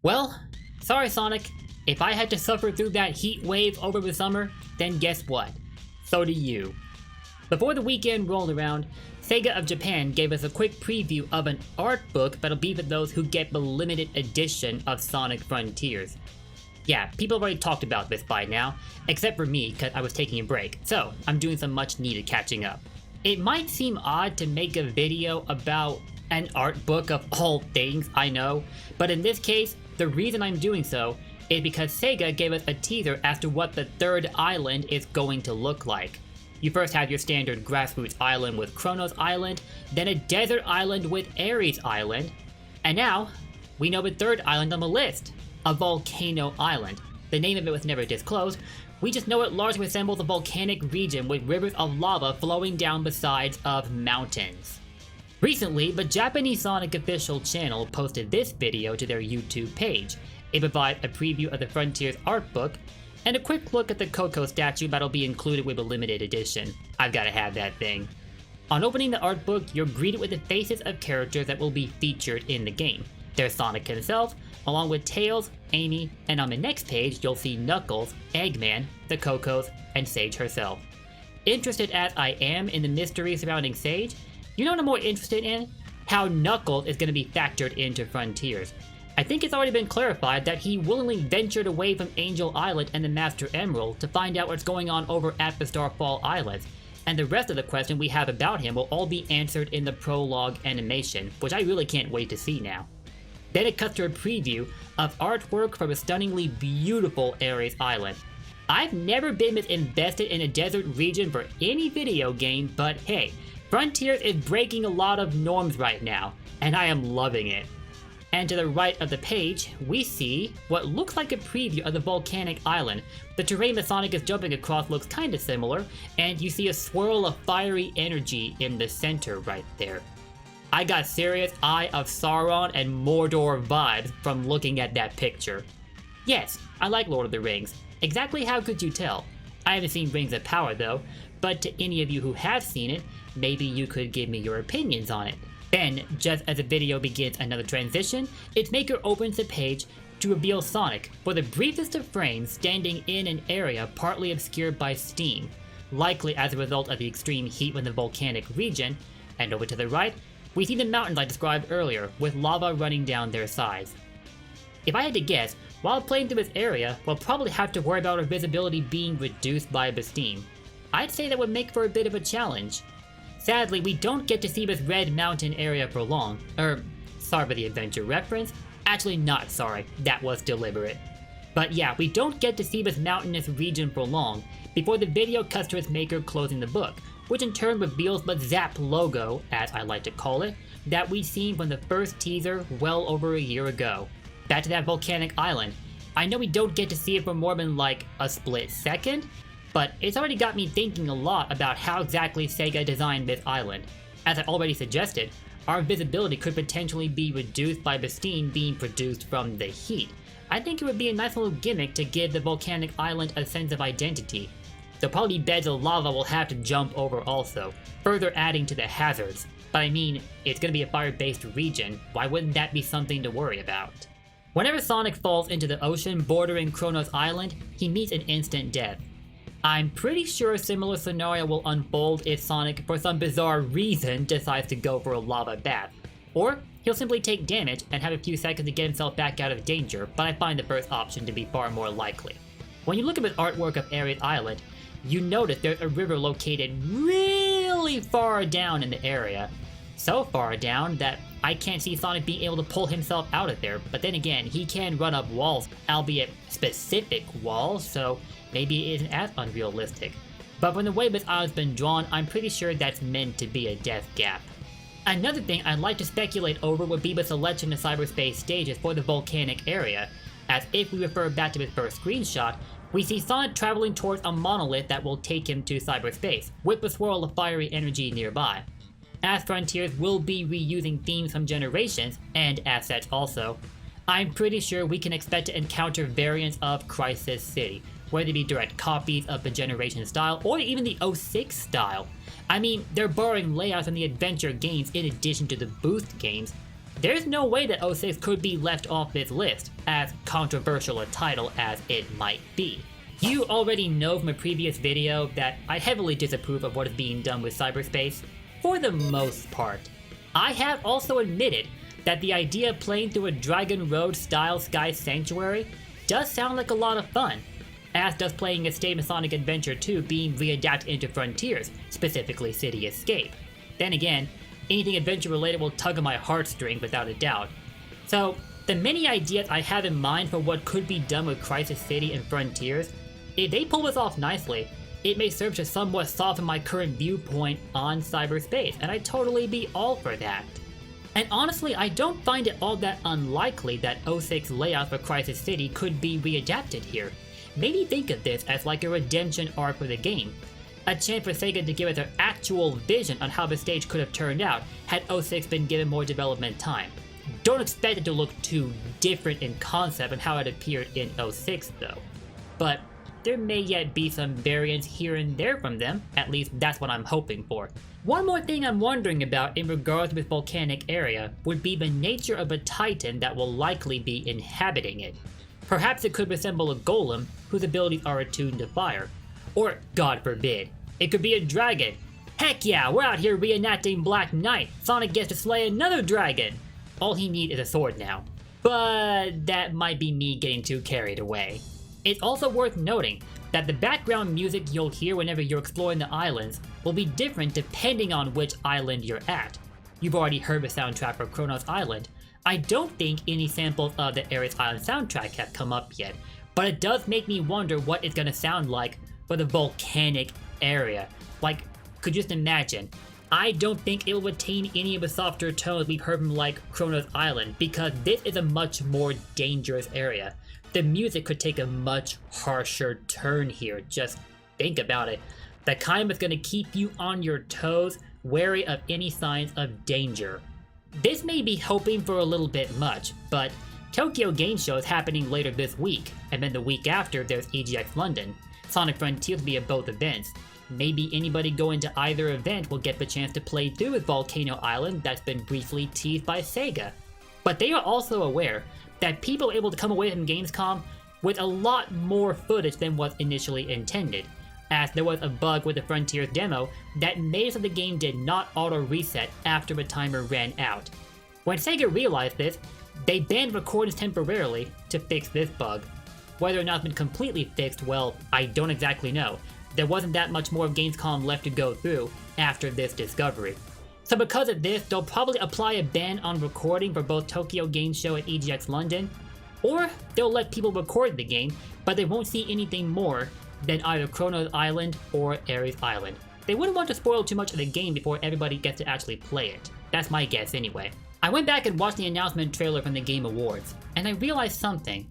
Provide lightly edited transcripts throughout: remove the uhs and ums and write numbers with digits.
Well, sorry Sonic, if I had to suffer through that heat wave over the summer, then guess what? So do you. Before the weekend rolled around, Sega of Japan gave us a quick preview of an art book that'll be for those who get the limited edition of Sonic Frontiers. Yeah, people have already talked about this by now, except for me because I was taking a break, so I'm doing some much needed catching up. It might seem odd to make a video about an art book of all things, I know, but in this case, the reason I'm doing so is because Sega gave us a teaser as to what the third island is going to look like. You first have your standard grassroots island with Kronos Island, then a desert island with Ares Island, and now, we know the third island on the list, a Volcano Island. The name of it was never disclosed, we just know it largely resembles a volcanic region with rivers of lava flowing down the sides of mountains. Recently, the Japanese Sonic official channel posted this video to their YouTube page. It provides a preview of the Frontiers art book, and a quick look at the Coco statue that'll be included with a limited edition. I've gotta have that thing. On opening the art book, you're greeted with the faces of characters that will be featured in the game. There's Sonic himself, along with Tails, Amy, and on the next page you'll see Knuckles, Eggman, the Cocos, and Sage herself. Interested as I am in the mystery surrounding Sage, you know what I'm more interested in? How Knuckles is going to be factored into Frontiers. I think it's already been clarified that he willingly ventured away from Angel Island and the Master Emerald to find out what's going on over at the Starfall Islands, and the rest of the questions we have about him will all be answered in the prologue animation, which I really can't wait to see now. Then it cuts to a preview of artwork from a stunningly beautiful Ares Island. I've never been this invested in a desert region for any video game, but hey, Frontiers is breaking a lot of norms right now, and I am loving it. And to the right of the page, we see what looks like a preview of the volcanic island. The terrain that Sonic is jumping across looks kinda similar, and you see a swirl of fiery energy in the center right there. I got serious Eye of Sauron and Mordor vibes from looking at that picture. Yes, I like Lord of the Rings. Exactly how could you tell? I haven't seen Rings of Power though, but to any of you who have seen it, maybe you could give me your opinions on it. Then, just as the video begins another transition, its maker opens the page to reveal Sonic, for the briefest of frames, standing in an area partly obscured by steam, likely as a result of the extreme heat in the volcanic region, and over to the right, we see the mountains I described earlier, with lava running down their sides. If I had to guess, while playing through this area, we'll probably have to worry about our visibility being reduced by the steam. I'd say that would make for a bit of a challenge. Sadly, we don't get to see this red mountain area for long. Sorry for the adventure reference. Actually not sorry, that was deliberate. But yeah, we don't get to see this mountainous region for long, before the video cuts to its maker closing the book, which in turn reveals the ZAP logo, as I like to call it, that we'd seen from the first teaser well over a year ago. Back to that volcanic island. I know we don't get to see it for more than like a split second, but it's already got me thinking a lot about how exactly Sega designed this island. As I already suggested, our visibility could potentially be reduced by the steam being produced from the heat. I think it would be a nice little gimmick to give the volcanic island a sense of identity. There'll probably be beds of lava we'll have to jump over also, further adding to the hazards. But I mean, it's gonna be a fire-based region, why wouldn't that be something to worry about? Whenever Sonic falls into the ocean bordering Kronos Island, he meets an instant death. I'm pretty sure a similar scenario will unfold if Sonic, for some bizarre reason, decides to go for a lava bath. Or, he'll simply take damage and have a few seconds to get himself back out of danger, but I find the first option to be far more likely. When you look at the artwork of Ares Island, you notice there's a river located really far down in the area. So far down that I can't see Sonic being able to pull himself out of there, but then again, he can run up walls, albeit specific walls, so maybe it isn't as unrealistic. But from the way this island's been drawn, I'm pretty sure that's meant to be a death gap. Another thing I'd like to speculate over would be the selection of cyberspace stages for the volcanic area, as if we refer back to his first screenshot, we see Sonic traveling towards a monolith that will take him to cyberspace, with the swirl of fiery energy nearby. As Frontiers will be reusing themes from Generations, and as such also, I'm pretty sure we can expect to encounter variants of Crisis City, whether they be direct copies of the Generation style, or even the 06 style. I mean, they're borrowing layouts from the adventure games in addition to the boost games, there's no way that 06 could be left off this list, as controversial a title as it might be. You already know from a previous video that I heavily disapprove of what is being done with Cyberspace, for the most part. I have also admitted that the idea of playing through a Dragon Road style Sky Sanctuary does sound like a lot of fun, as does playing a State of Sonic Adventure 2 being readapted into Frontiers, specifically City Escape. Then again, anything adventure related will tug on my heartstrings without a doubt. So, the many ideas I have in mind for what could be done with Crisis City and Frontiers, if they pull this off nicely, it may serve to somewhat soften my current viewpoint on Cyberspace, and I'd totally be all for that. And honestly, I don't find it all that unlikely that 06 layout for Crisis City could be readapted here. Maybe think of this as like a redemption arc for the game. A chance for Sega to give us their actual vision on how the stage could have turned out had 06 been given more development time. Don't expect it to look too different in concept and how it appeared in 06 though. But there may yet be some variants here and there from them, at least that's what I'm hoping for. One more thing I'm wondering about in regards to this volcanic area would be the nature of a titan that will likely be inhabiting it. Perhaps it could resemble a golem whose abilities are attuned to fire. Or, God forbid, it could be a dragon. Heck yeah, we're out here reenacting Black Knight. Sonic gets to slay another dragon. All he needs is a sword now. But that might be me getting too carried away. It's also worth noting that the background music you'll hear whenever you're exploring the islands will be different depending on which island you're at. You've already heard the soundtrack for Kronos Island. I don't think any samples of the Ares Island soundtrack have come up yet, but it does make me wonder what it's gonna sound like for the volcanic area. Like, could you just imagine? I don't think it will retain any of the softer tones we've heard from like Kronos Island, because this is a much more dangerous area. The music could take a much harsher turn here, just think about it. The kind that's gonna keep you on your toes, wary of any signs of danger. This may be hoping for a little bit much, but Tokyo Game Show is happening later this week, and then the week after there's EGX London. Sonic Frontiers will be at both events. Maybe anybody going to either event will get the chance to play through with Volcano Island that's been briefly teased by Sega. But they are also aware that people are able to come away from Gamescom with a lot more footage than was initially intended, as there was a bug with the Frontiers demo that made it so the game did not auto-reset after the timer ran out. When Sega realized this, they banned recordings temporarily to fix this bug. Whether or not it's been completely fixed, well, I don't exactly know. There wasn't that much more of Gamescom left to go through after this discovery. So because of this, they'll probably apply a ban on recording for both Tokyo Game Show and EGX London, or they'll let people record the game, but they won't see anything more than either Kronos Island or Ares Island. They wouldn't want to spoil too much of the game before everybody gets to actually play it. That's my guess anyway. I went back and watched the announcement trailer from the Game Awards, and I realized something.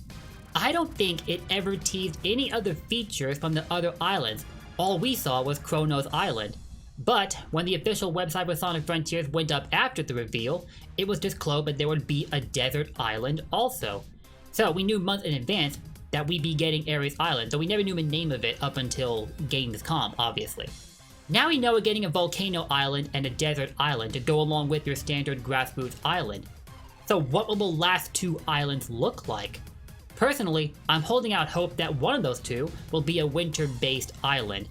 I don't think it ever teased any other features from the other islands. All we saw was Kronos Island. But when the official website for Sonic Frontiers went up after the reveal, it was disclosed that there would be a desert island also. So we knew months in advance that we'd be getting Ares Island, so we never knew the name of it up until Gamescom, obviously. Now we know we're getting a volcano island and a desert island to go along with your standard grassroots island. So what will the last two islands look like? Personally, I'm holding out hope that one of those two will be a winter-based island.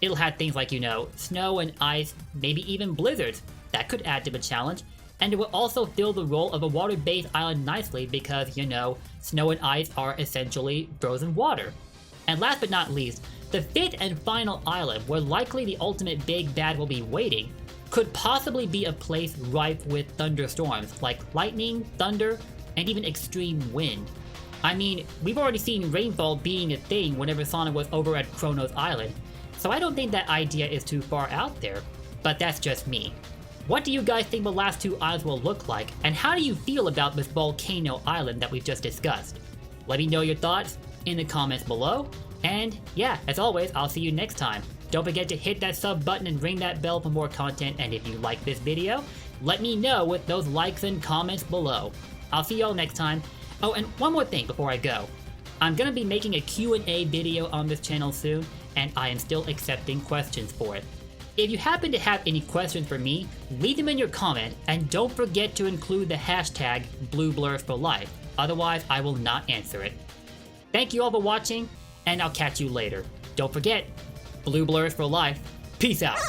It'll have things like, snow and ice, maybe even blizzards. That could add to the challenge. And it will also fill the role of a water-based island nicely because, snow and ice are essentially frozen water. And last but not least, the fifth and final island, where likely the ultimate big bad will be waiting, could possibly be a place rife with thunderstorms, like lightning, thunder, and even extreme wind. I mean, we've already seen rainfall being a thing whenever Sonic was over at Kronos Island, so I don't think that idea is too far out there, but that's just me. What do you guys think the last two islands will look like, and how do you feel about this volcano island that we've just discussed? Let me know your thoughts in the comments below, and yeah, as always, I'll see you next time. Don't forget to hit that sub button and ring that bell for more content, and if you like this video, let me know with those likes and comments below. I'll see y'all next time. Oh, and one more thing before I go. I'm gonna be making a Q&A video on this channel soon, and I am still accepting questions for it. If you happen to have any questions for me, leave them in your comment, and don't forget to include the hashtag BlueBlurForLife, otherwise I will not answer it. Thank you all for watching, and I'll catch you later. Don't forget, Blue Blurs for life. Peace out.